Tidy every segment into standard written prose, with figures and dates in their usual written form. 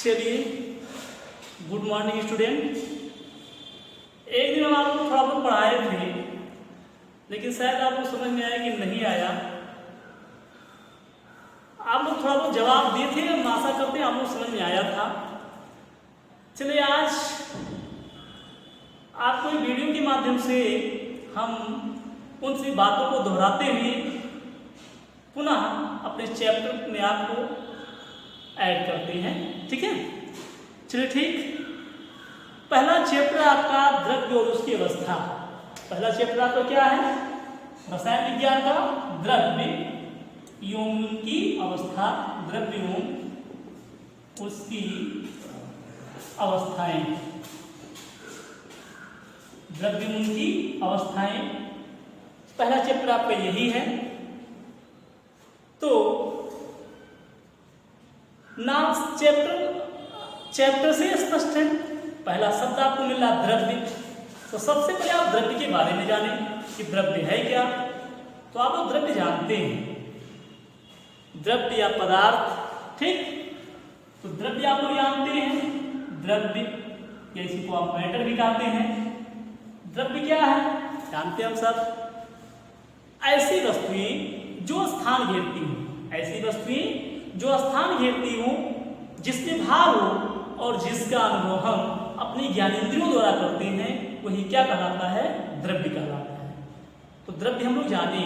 चलिए, good morning student. एक दिन हम आपको थोड़ा बहुत पढ़ाए थे, लेकिन शायद आपको समझ में आया कि नहीं आया। आप लोग थोड़ा बहुत जवाब दिए थे, हम आशा करते हैं आप लोग समझ में आया था। चलिए, आज आपको वीडियो के माध्यम से हम उन सी बातों को दोहराते हुए पुनः अपने चैप्टर में आपको ऐड करते हैं। ठीक है, चलिए ठीक। पहला चैप्टर आपका द्रव्य और उसकी अवस्था। पहला चैप्टर आपका क्या है? रसायन विज्ञान का द्रव्य एवं उनकी अवस्था, द्रव्य एवं उसकी अवस्थाएं, द्रव्य एवं उनकी अवस्थाएं। पहला चैप्टर आपका यही है। तो नाम चैप्टर से स्पष्ट है। पहला शब्द आपको मिल रहा द्रव्य। तो सबसे पहले आप द्रव्य के बारे में जाने कि द्रव्य है क्या। तो आप लोग द्रव्य जानते हैं, द्रव्य या पदार्थ। ठीक, तो द्रव्य आप लोग जानते हैं, द्रव्य या इसी को आप मैटर भी कहते हैं। द्रव्य क्या है जानते हैं हम सब। ऐसी वस्तुएं जो स्थान घेरती हूं, ऐसी वस्तुएं जो स्थान घेरती हूं, जिसमें भार हो और जिसका अनुभव हम अपनी ज्ञानेंद्रियों द्वारा करते हैं, वही क्या कहलाता है? द्रव्य कहलाता है। तो द्रव्य हम लोग जाने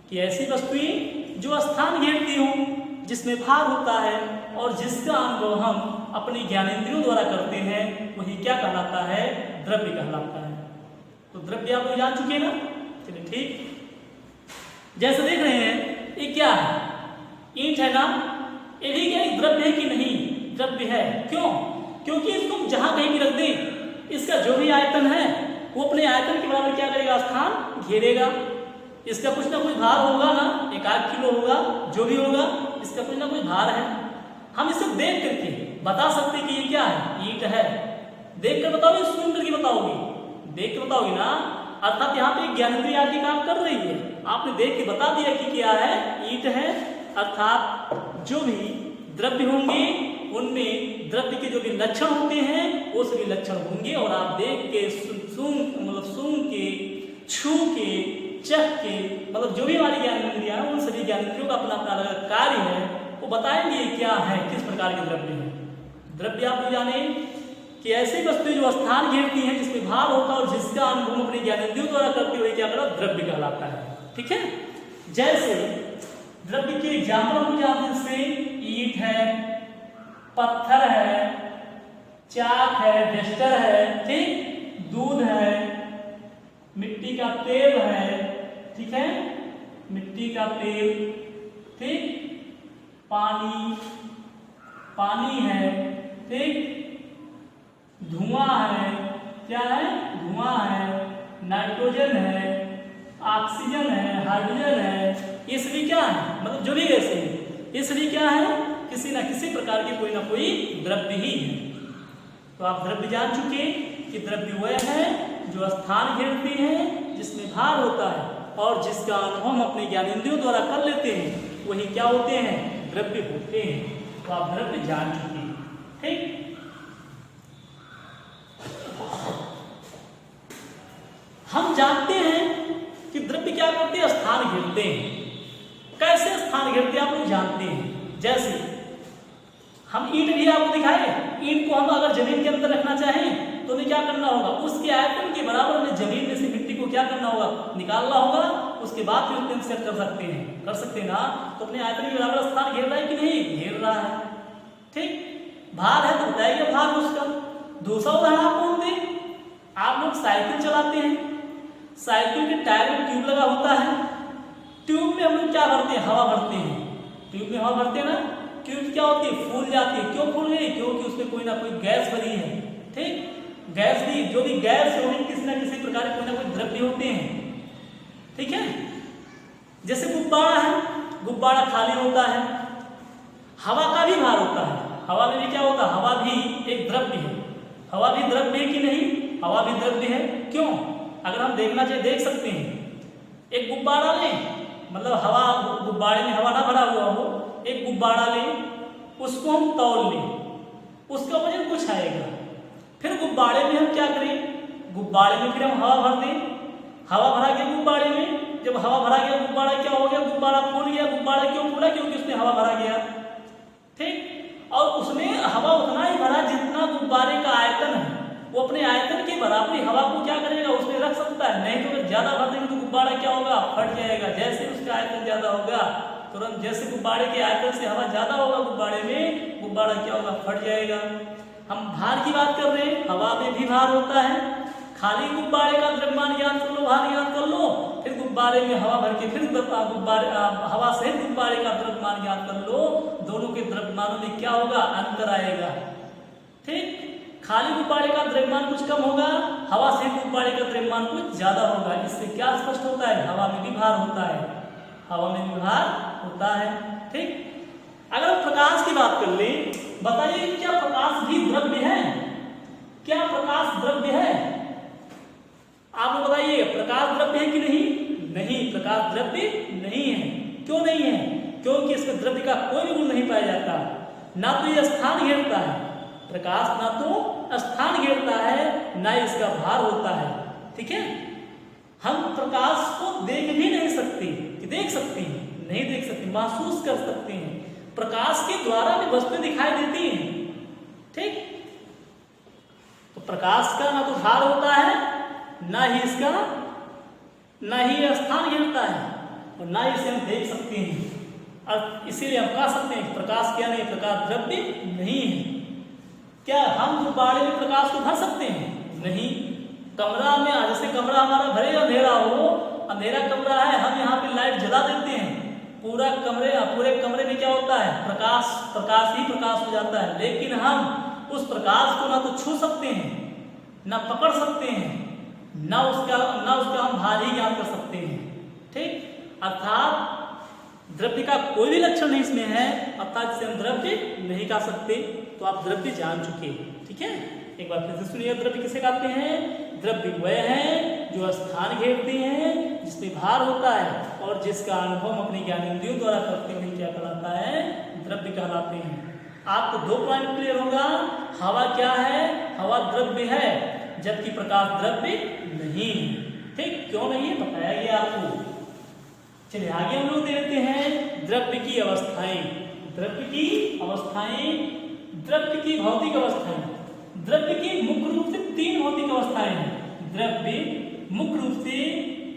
कि ऐसी वस्तुएं जो स्थान घेरती हूं, जिसमें भार होता है और जिसका अनुभव हम अपनी ज्ञानेंद्रियों द्वारा करते हैं, वही क्या कहलाता है? द्रव्य कहलाता है। तो द्रव्य आप लोग जान चुके ना। चलिए ठीक, जैसे देख रहे हैं ये क्या है? ईंट है ना। ये भी क्या द्रव्य है कि नहीं? द्रव्य है। क्यों? क्योंकि इसको जहां कहीं भी रख दें, इसका जो भी आयतन है वो अपने आयतन के बराबर क्या करेगा? स्थान घेरेगा। इसका कुछ ना कुछ भार होगा ना, 1-8 किलो होगा, जो भी होगा, इसका कुछ ना कुछ भार है। हम इसे देख करके बता सकते कि ये क्या है? ईंट है। देख कर बताओगे, सुन करके बताओगे? देख के बताओगे ना। अर्थात यहाँ पे ज्ञानेंद्रिय आपकी काम कर रही है। आपने देख के बता दिया कि क्या है? ईंट है। अर्थात जो भी द्रव्य होंगे उनमें द्रव्य के जो भी लक्षण होते हैं वो सभी लक्षण होंगे, और आप देख के सुन के, छू के, चख के, मतलब जो भी हमारी ज्ञानेंद्रियां हैं, उन सभी ज्ञानेंद्रियों का अपना अपना अलग कार्य है, वो बताएंगे क्या है, किस प्रकार के द्रव्य है। द्रव्य आप लोग जाने कि ऐसी वस्तुएं जो स्थान घेरती हैं, जिसमें भार होता है और जिसका अनुभव अपनी ज्ञानेंद्रियों द्वारा करते हुए क्या करो? द्रव्य कहलाता है। ठीक है, जैसे द्रव्य के एग्जाम्पल हम जानते हैं, जैसे ईंट है, पत्थर है, चाक है, डस्टर है, ठीक, दूध है, मिट्टी का तेल है, ठीक है, मिट्टी का तेल, ठीक, पानी है, ठीक, धुआं है, क्या है? धुआं है, नाइट्रोजन है, ऑक्सीजन है, हाइड्रोजन है। ये सभी क्या है? मतलब जो भी गैसें हैं, ये सभी क्या है? किसी ना किसी प्रकार के कोई ना कोई द्रव्य ही है। तो आप द्रव्य जान चुके कि द्रव्य वह है जो स्थान घेरते हैं, जिसमें भार होता है और जिसका अनुभव हम अपने ज्ञानेंद्रियों द्वारा कर लेते हैं, वही क्या होते हैं? द्रव्य होते हैं। तो आप द्रव्य जान चुके हैं। ठीक, हम जानते हैं कि द्रव्य क्या करते हैं? स्थान घेरते हैं। कैसे स्थान घेरते हैं आप लोग जानते हैं। जैसे हम ईंट भी आपको दिखाए, ईंट को हम अगर जमीन के अंदर रखना चाहें तो हमें क्या करना होगा? उसके आयतन के बराबर में जमीन में से मिट्टी को क्या करना होगा? निकालना होगा। उसके बाद फिर उसमें सेट कर सकते हैं ना। तो अपने आयतन के बराबर स्थान घेर रहा है कि नहीं? घेर रहा है। ठीक, भार है तो बताइए भार उसका। दूसरा उदाहरण आपको हम दें, आप लोग साइकिल चलाते हैं, साइकिल के टायर में ट्यूब लगा होता है। ट्यूब में हम लोग क्या भरते हैं? हवा भरते हैं। ट्यूब में हवा भरते हैं ना। ट्यूब क्या होती है? फूल जाती है। क्यों फूल गई? क्योंकि उसमें कोई ना कोई गैस भरी है। ठीक, गैस भी, जो भी गैस होगी किसी ना किसी प्रकार कोई ना कोई द्रव्य होते हैं। ठीक है, जैसे गुब्बारा है, गुब्बारा खाली होता है, हवा का भी भार होता है। हवा में भी क्या होता है? हवा भी एक द्रव्य है। हवा भी द्रव्य है कि नहीं? हवा भी द्रव्य है। क्यों? अगर हम देखना चाहिए देख सकते हैं। एक गुब्बारा लें, मतलब हवा, गुब्बारे में हवा ना भरा हुआ हो, एक गुब्बारा लें उसको हम तौल लें, उसका वजन कुछ आएगा। फिर गुब्बारे में हम क्या करें, गुब्बारे में फिर हम हवा भर दें, हवा भरा गया गुब्बारे में, जब हवा भरा गया गुब्बारा क्या हो गया, गुब्बारा फूल गया। गुब्बारा क्यों फूला, क्योंकि उसमें हवा भरा गया, ठीक। और उसमें हवा उतना ही भरा जितना गुब्बारे का आयतन है, वो अपने आयतन के बराबरी हवा को क्या करेगा, उसमें रख सकता है। नहीं तो अगर ज्यादा भर देंगे तो गुब्बारा क्या होगा, फट जाएगा। जैसे उसका आयतन ज्यादा होगा, तुरंत जैसे गुब्बारे के आयतन से हवा ज्यादा होगा गुब्बारे में, गुब्बारा क्या होगा, फट जाएगा। हम भार की बात कर रहे हैं, हवा में भी भार होता है। खाली गुब्बारे का द्रव्यमान ज्ञात कर लो, भार ज्ञात कर लो, फिर गुब्बारे में हवा भर के फिर गुब्बारे हवा सहित गुब्बारे का द्रव्यमान ज्ञात कर लो, दोनों के द्रव्यमानों में क्या होगा, अंतर आएगा, ठीक। खाली गुब्बारे का द्रव्यमान कुछ कम होगा, हवा सहित गुब्बारे का द्रव्यमान कुछ ज्यादा होगा। इससे क्या स्पष्ट होता है, हवा में भी भार होता है, हवा में भी भार होता है, ठीक। अगर प्रकाश की बात कर ले, बताइए क्या प्रकाश भी द्रव्य है, क्या प्रकाश द्रव्य है, आप बताइए प्रकाश द्रव्य है कि नहीं? नहीं, प्रकाश द्रव्य नहीं है। क्यों नहीं है? क्योंकि इसमें द्रव्य का कोई भी गुण नहीं पाया जाता। ना तो ये स्थान घेरता है, प्रकाश ना तो स्थान घेरता है, ना इसका भार होता है, ठीक है। हम प्रकाश को देख भी नहीं सकते, कि देख सकते हैं, नहीं देख सकते, महसूस कर सकते हैं। प्रकाश के द्वारा भी वस्तुएं दिखाई देती हैं, ठीक। तो प्रकाश का ना तो भार होता है, ना ही इसका, ना ही स्थान घेरता है, और ना ही इसे हम देख सकते हैं। और इसीलिए हम कह सकते हैं प्रकाश क्या नहीं, प्रकाश द्रव्य नहीं है। क्या हम गुब्बारे में प्रकाश को भर सकते हैं? नहीं। कमरा में, जैसे कमरा हमारा भरे अंधेरा हो, अंधेरा कमरा है, हम यहाँ पे लाइट जला देते हैं, पूरे कमरे में क्या होता है, प्रकाश ही प्रकाश हो जाता है। लेकिन हम उस प्रकाश को ना तो छू सकते हैं, ना पकड़ सकते हैं, ना उसका हम भार ही ज्ञात कर सकते हैं, ठीक। अर्थात द्रव्य का कोई भी लक्षण नहीं इसमें है, अर्थात इसे हम द्रव्य नहीं कह सकते। तो आप द्रव्य जान चुके, ठीक है। एक बार फिर से सुनिए, द्रव्य किसे कहते हैं? द्रव्य वह है जो स्थान घेरते हैं, जिसमें भार होता है, और जिसका अनुभव हम अपनी ज्ञानेंद्रियों द्वारा करते हैं, क्या कहलाता है, द्रव्य कहलाते हैं। आपको 2 पॉइंट क्लियर होगा। हवा क्या है? हवा द्रव्य है, जबकि प्रकाश द्रव्य नहीं है, ठीक। क्यों नहीं है बताया गया आपको। चलिए आगे हम लोग देखते हैं द्रव्य की अवस्थाएं। द्रव्य की अवस्थाएं, द्रव्य की भौतिक अवस्थाएं। द्रव्य की मुख्य रूप से 3 भौतिक अवस्थाएं हैं। द्रव्य मुख्य रूप से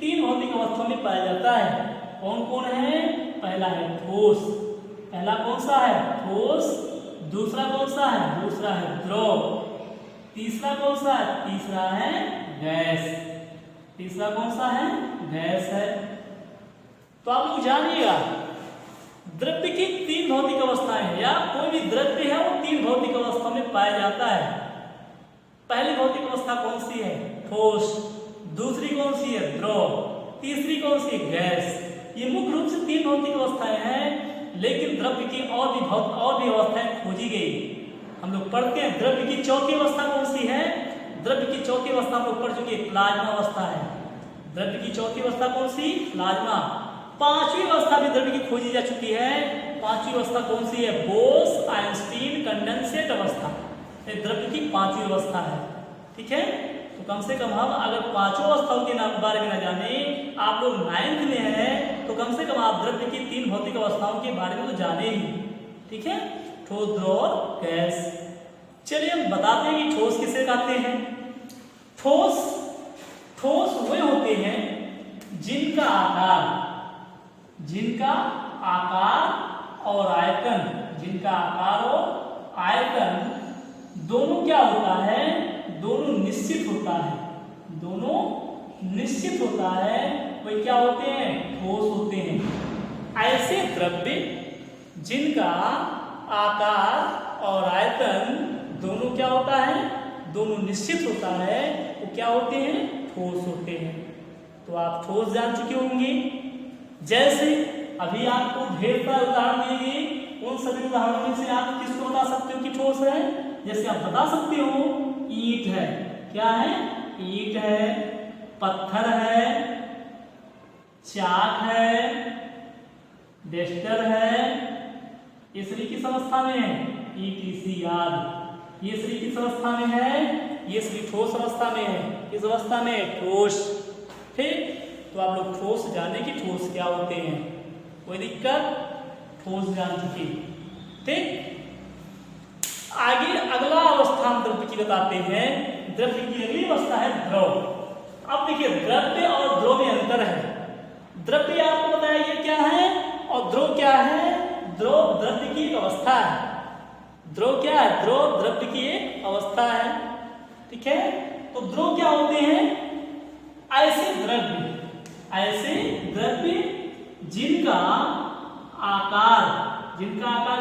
3 भौतिक अवस्थाओं में पाया जाता है। कौन कौन है? पहला है ठोस। पहला कौन सा है? ठोस। दूसरा कौन सा है? दूसरा है द्रव। तीसरा कौन सा है? तीसरा है गैस। तीसरा कौन सा है? गैस है। तो आप लोग जानिएगा द्रव्य की 3 भौतिक अवस्थाएं हैं, या कोई भी द्रव्य है वो 3 भौतिक अवस्था में पाया जाता है। पहली भौतिक अवस्था कौन सी है? ठोस। दूसरी कौन सी है? द्रव। तीसरी कौन सी है? गैस। ये मुख्य रूप से 3 भौतिक अवस्थाएं हैं, लेकिन द्रव्य की और भी अवस्थाएं खोजी गई। हम लोग पढ़ते हैं द्रव्य की चौथी अवस्था कौन सी है? द्रव्य की चौथी अवस्था हम लोग पढ़ चुके, प्लाज्मा अवस्था है। द्रव्य की चौथी अवस्था कौन सी? प्लाज्मा। 5वीं अवस्था भी द्रव्य की खोजी जा चुकी है। 5वीं अवस्था कौन सी है? बोस आइंस्टीन कंडेंसेट अवस्था। ये द्रव्य की 5वीं अवस्था है, ठीक है। तो कम से कम हम अगर 5 अवस्थाओं के बारे में न जाने, आप लोग 9th में हैं, तो कम से कम आप द्रव्य की 3 भौतिक अवस्थाओं के बारे में तो जाने ही, ठीक है। ठोस, द्रव और गैस। चलिए हम बताते हैं कि ठोस किसे कहते हैं। ठोस वे होते हैं जिनका आकार और आयतन दोनों क्या होता है? दोनों निश्चित होता है। दोनों निश्चित होता है, वे क्या होते हैं? ठोस होते हैं। ऐसे द्रव्य जिनका आकार और आयतन दोनों क्या होता है? दोनों निश्चित होता है, वो क्या होते हैं? ठोस होते हैं। तो आप ठोस जान चुके होंगे। जैसे अभी आपको ढेर सारे उदाहरण दिए गए, उन सभी उदाहरणों में से आप किसको बता सकते हो कि ठोस है? जैसे आप बता सकते हो ईंट है। क्या है? ईंट है, पत्थर है, चाक है, डेस्टर है, ये शरीर किस अवस्था में है, ETC आदि। ये शरीर किस अवस्था में है, ये शरीर ठोस अवस्था में है। किस अवस्था में, ठोस। ठीक, तो आप लोग ठोस जाने की ठोस क्या होते हैं, कोई दिक्कत, ठोस जान चुके। ठीक, आगे अगला अवस्था हम द्रव्य की बताते हैं। द्रव्य की अगली अवस्था है द्रव। अब देखिए द्रव्य और द्रव में अंतर है। द्रव्य आपको बताया ये क्या है और द्रव क्या है। द्रव द्रव्य की एक अवस्था है। द्रव क्या है, द्रव द्रव्य की एक अवस्था है। ठीक है, तो द्रव क्या होते हैं, ऐसे द्रव्य जिनका आकार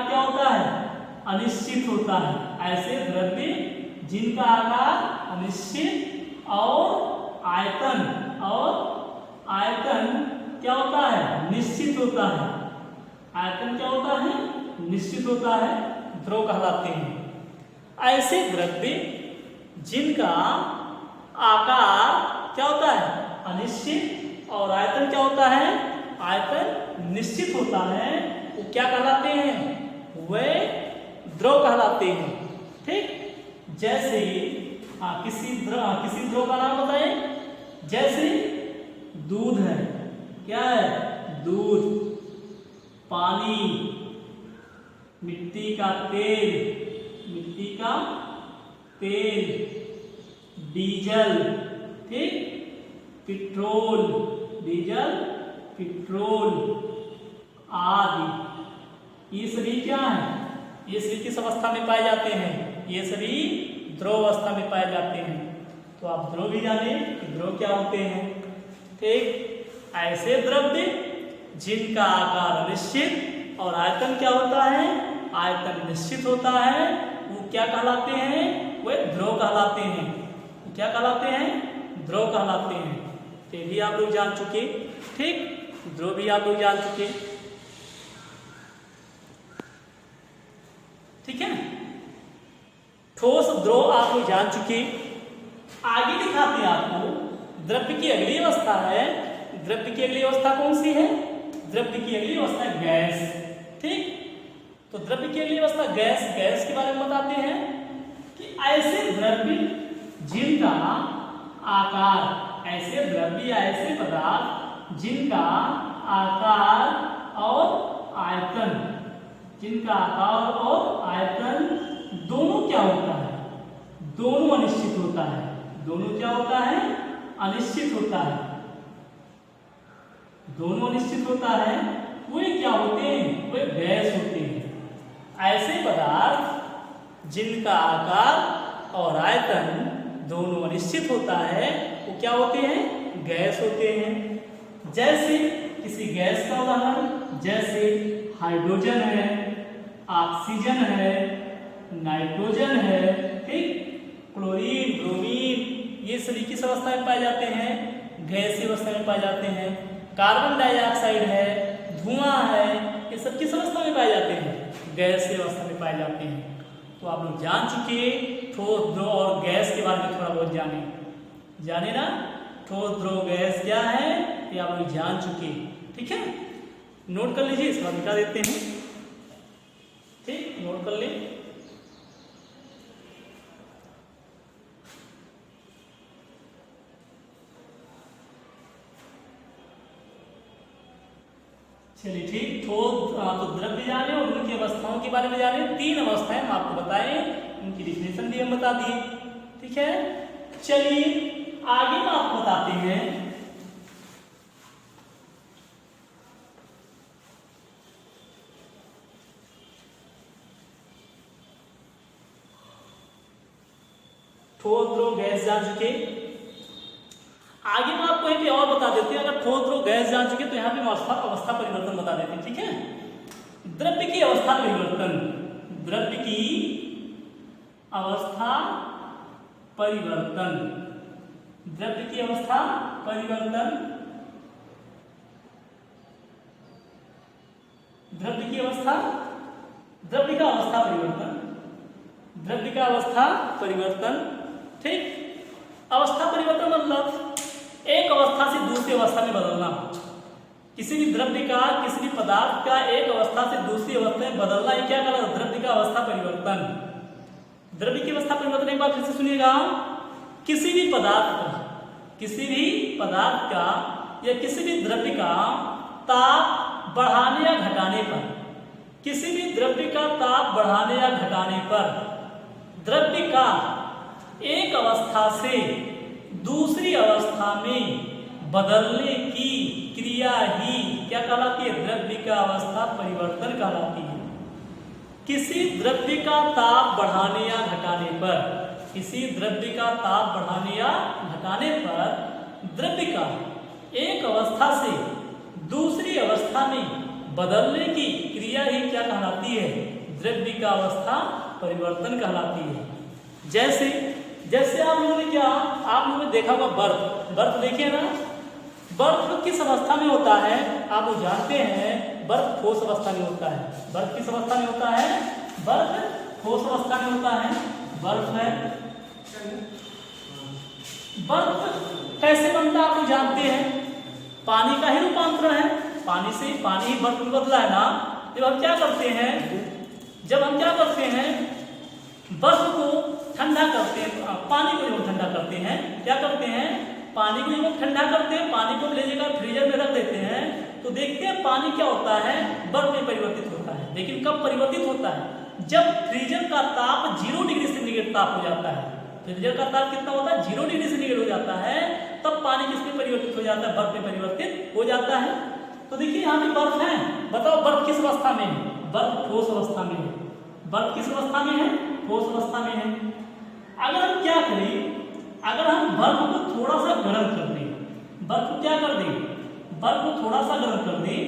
क्या होता है, अनिश्चित होता है। ऐसे द्रव्य जिनका आकार अनिश्चित और आयतन क्या होता है, निश्चित होता है। आयतन क्या होता है, निश्चित होता है, द्रव कहलाते हैं। ऐसे द्रव्य जिनका आकार क्या होता है, अनिश्चित और आयतन क्या होता है, आयतन निश्चित होता है, वो क्या कहलाते हैं, वे द्रव कहलाते हैं। ठीक, जैसे किसी द्रव का नाम बताएं, जैसे दूध है, क्या है, दूध, पानी, मिट्टी का तेल, डीजल, ठीक, पेट्रोल, डीजल, पेट्रोल आदि। ये सभी क्या है, ये सभी किस अवस्था में पाए जाते हैं, ये सभी द्रव अवस्था में पाए जाते हैं। तो आप द्रव भी जाने कि द्रव क्या होते हैं। ठीक, ऐसे द्रव्य जिनका आकार अनिश्चित और आयतन क्या होता है, आयतन निश्चित होता है, वो क्या कहलाते हैं, वे द्रव कहलाते हैं। क्या कहलाते हैं, द्रव कहलाते हैं। तो ये भी आप लोग जान चुके। ठीक, द्रव भी आप लोग जान चुके। ठीक है, ठोस द्रव आप लोग जान चुके। आगे दिखाते हैं आपको द्रव्य की अगली अवस्था है। द्रव्य की अगली अवस्था कौन सी है, द्रव्य की अगली अवस्था है गैस। ठीक, तो द्रव्य की अगली अवस्था गैस के बारे में बताते हैं कि ऐसे द्रव्य जिनका आकार, ऐसे द्रव्य ऐसे पदार्थ जिनका आकार और आयतन, जिनका आकार और आयतन दोनों क्या होता है, दोनों अनिश्चित होता है। दोनों क्या होता है, अनिश्चित होता है। दोनों अनिश्चित होता है, वे क्या होते हैं, वे गैस होते हैं। ऐसे पदार्थ जिनका आकार और आयतन दोनों अनिश्चित होता है, वो क्या होते हैं, गैस होते हैं। जैसे किसी गैस का उदाहरण, जैसे हाइड्रोजन है, ऑक्सीजन है, नाइट्रोजन है, ठीक, क्लोरीन, ब्रोमीन, ये सभी किस अवस्था में पाए जाते हैं, गैसीय अवस्था में पाए जाते हैं। कार्बन डाइऑक्साइड है, धुआं है, ये सब किस अवस्था में पाए जाते हैं, गैसीय अवस्था में पाए जाते हैं। तो आप लोग जान चुके ठोस, द्रव और गैस के बारे में थोड़ा बहुत जाने ना, ठोस, द्रव, गैस क्या है, ये आप लोग जान चुके। ठीक है, नोट कर लीजिए, इस बार मिटा देते हैं। ठीक, नोट कर ले। चलिए ठीक, ठोस तो द्रव्य जाने और उनकी अवस्थाओं के बारे में जाने। 3 अवस्थाएं हम आपको बताएं, उनकी डिफिनेशन भी हम बता दिए। ठीक है, चलिए आगे हम आपको बताते हैं ठोस, द्रव, गैस जान चुके। आगे मैं आपको एक और बता देते हैं, अगर ठोस, द्रव, गैस जान चुके तो यहाँ पे अवस्था परिवर्तन बता देते हैं। ठीक है, द्रव्य की अवस्था परिवर्तन, द्रव्य की अवस्था परिवर्तन, द्रव्य की अवस्था परिवर्तन, द्रव्य की अवस्था, द्रव्य का अवस्था परिवर्तन, द्रव्य का अवस्था परिवर्तन। ठीक, अवस्था परिवर्तन मतलब एक अवस्था से दूसरी अवस्था में बदलना। किसी भी द्रव्य का, किसी भी पदार्थ का एक अवस्था से दूसरी अवस्था में बदलना, ये क्या कहलाता है? द्रव्य का अवस्था परिवर्तन। द्रव्य की अवस्था परिवर्तन एक बार फिर से सुनिएगा, किसी भी पदार्थ का, किसी भी पदार्थ का या किसी भी द्रव्य का ताप बढ़ाने या घटाने पर, किसी भी द्रव्य का ताप बढ़ाने या घटाने पर द्रव्य का एक अवस्था से दूसरी अवस्था में बदलने की क्रिया ही क्या कहलाती है? द्रव्य का अवस्था परिवर्तन कहलाती है। किसी द्रव्य का ताप बढ़ाने या घटाने पर, किसी द्रव्य का ताप बढ़ाने या घटाने पर द्रव्य का एक अवस्था से दूसरी अवस्था में बदलने की क्रिया ही क्या कहलाती है? द्रव्य का अवस्था परिवर्तन कहलाती है। जैसे आप लोगों ने आप लोगों ने देखा होगा बर्फ देखिए ना, बर्फ किस अवस्था में होता है? आप लोग जानते हैं, बर्फ ठोस अवस्था में होता है। बर्फ किस अवस्था में होता है? बर्फ ठोस अवस्था में होता है। बर्फ है, बर्फ कैसे बनता है आप लोग जानते हैं, पानी का ही रूपांतरण है। पानी से पानी ही बर्फ में बदला है ना। जब हम क्या करते हैं, बर्फ को ठंडा करते हैं, पानी को जब ठंडा करते हैं, क्या करते हैं? पानी को जब ठंडा करते हैं, पानी को ले जाकर फ्रीजर में रख देते हैं, तो देखते हैं पानी क्या होता है? बर्फ में परिवर्तित होता है। लेकिन कब परिवर्तित होता है? जब फ्रीजर का ताप 0 डिग्री सेंटीग्रेड ताप हो जाता है। फ्रीजर का ताप कितना होता है? 0 डिग्री सेंटीग्रेड हो जाता है, तब पानी किसमें परिवर्तित हो जाता है? बर्फ में परिवर्तित हो जाता है। तो देखिए यहाँ पे बर्फ है, बताओ बर्फ किस अवस्था में है? बर्फ ठोस अवस्था में है। बर्फ किस अवस्था में है? ठोस अवस्था में है। अगर हम क्या करें, अगर हम बर्फ को थोड़ा सा गर्म कर दें, बर्फ को क्या कर दें? बर्फ को थोड़ा सा गर्म कर दें।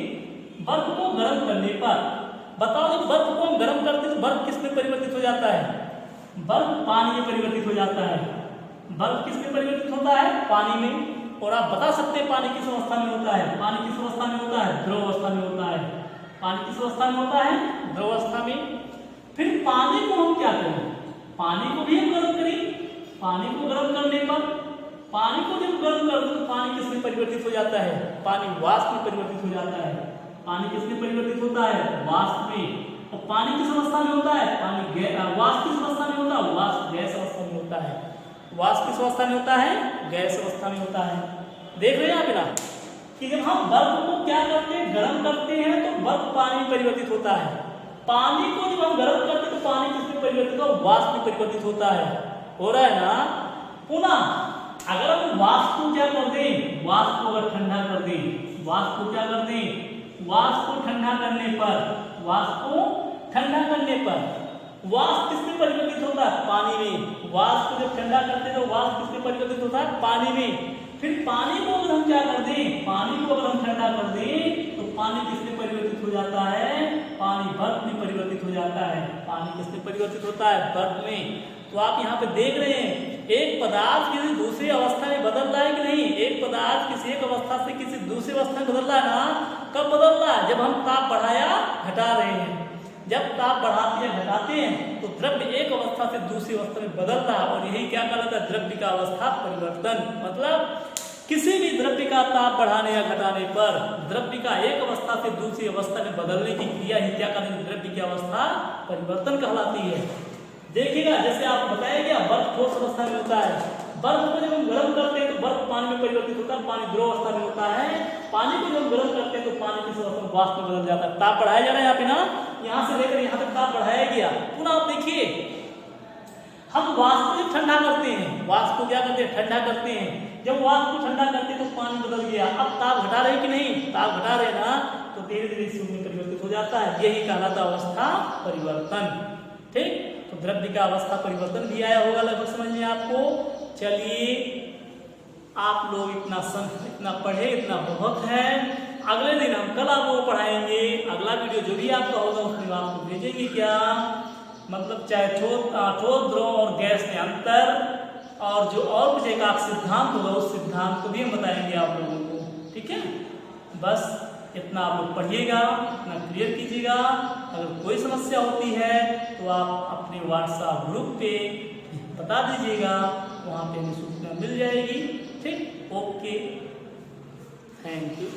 बर्फ को गर्म करने पर बताओ, जब बर्फ को हम गर्म करते हैं तो बर्फ किस में परिवर्तित हो जाता है? बर्फ पानी में परिवर्तित हो जाता है। बर्फ किस में परिवर्तित होता है? पानी में। और आप बता सकते हैं पानी किस अवस्था में होता है? पानी किस अवस्था में होता है? द्रव अवस्था में होता है। पानी किस अवस्था में होता है? द्रव अवस्था में। फिर पानी को हम क्या करें? पानी को भी हम गर्म करें। पानी को गर्म करने पर, पानी को जब गर्म कर दो तो पानी किस में परिवर्तित हो जाता है? पानी वाष्प में परिवर्तित हो जाता है। पानी किस में परिवर्तित होता है? वाष्प में। और पानी किस अवस्था में होता है? पानी वाष्प किस अवस्था में होता है? वाष्प गैस अवस्था में होता है। वाष्प किस अवस्था में होता है? गैस अवस्था में होता है। देख रहे हैं आप ना कि जब हम बर्फ को क्या करते हैं? गर्म करते हैं तो बर्फ पानी में परिवर्तित होता है। पानी को जब हम गर्म करते हैं तो पानी किस में परिवर्तित होता है? वाष्प में परिवर्तित होता है। हो रहा है ना। पुनः अगर हम वाष्प को क्या कर दें? वाष्प को अगर ठंडा कर दें, वाष्प को क्या कर दें? वाष्प को ठंडा करने पर, वाष्प को ठंडा करने पर वाष्प किस में परिवर्तित होता है? पानी में। वाष्प को जब ठंडा करते हैं तो वाष्प किस में परिवर्तित होता है? पानी में। फिर पानी को अगर हम क्या कर दें? पानी को अगर हम ठंडा कर दें तो पानी किस में परिवर्तित हो जाता है? पानी बर्फ में परिवर्तित हो जाता है। पानी किस में परिवर्तित होता है? बर्फ में। तो आप यहाँ पे देख रहे हैं, एक पदार्थ किसी दूसरी अवस्था में बदल रहा है कि नहीं? एक पदार्थ किसी एक अवस्था से किसी दूसरी अवस्था में बदल रहा है ना। कब बदल रहा है? जब हम ताप बढ़ाया घटा रहे हैं। जब ताप बढ़ाते या घटाते हैं तो द्रव्य एक अवस्था से दूसरी अवस्था में बदल रहा है, और यही क्या कहलाता है? द्रव्य का अवस्था परिवर्तन। मतलब किसी भी द्रव्य का ताप बढ़ाने या घटाने पर द्रव्य का एक अवस्था से दूसरी अवस्था में बदलने की क्रिया ही क्या कहलाती है? द्रव्य की अवस्था परिवर्तन कहलाती है। देखिएगा, जैसे आप बताया गया बर्फ ठोस अवस्था में होता है। बर्फ को जब हम गर्म करते हैं तो बर्फ पानी में परिवर्तित होता है, पानी द्रव अवस्था में होता है। पानी को जब हम गर्म करते हैं तो पानी किस अवस्था में? वाष्प में बदल जाता है। ताप बढ़ाया जा रहा है यहाँ पे ना, यहाँ से लेकर यहाँ तक ताप बढ़ाया गया। पुनः आप देखिए, हम वाष्प को जब ठंडा करते हैं, वाष्प को क्या करते हैं? ठंडा करते हैं। जब वाष्प को ठंडा करते हैं तो पानी बदल गया। अब ताप घटा रहे कि नहीं? ताप घटा रहे ना, तो धीरे धीरे इसमें परिवर्तित हो जाता है। यही कहलाता अवस्था परिवर्तन। ठीक, तो द्रव्य का अवस्था परिवर्तन भी आया होगा लगभग समझ में आपको। चलिए, आप लोग इतना पढ़े, इतना बहुत है। अगले दिन हम कल आपको पढ़ाएंगे। अगला वीडियो जो भी आपका होगा उसमें आपको भेजेंगे क्या, मतलब चाहे ठोस द्रव और गैस में अंतर, और जो और कुछ एक सिद्धांत होगा उस सिद्धांत को भी हम बताएंगे आप लोगों को। ठीक है, बस इतना आप लोग पढ़िएगा, इतना क्लियर कीजिएगा। अगर कोई समस्या होती है तो आप अपने व्हाट्सएप ग्रुप पे बता दीजिएगा, वहाँ पे हमें सूचना मिल जाएगी। ठीक, ओके, थैंक यू।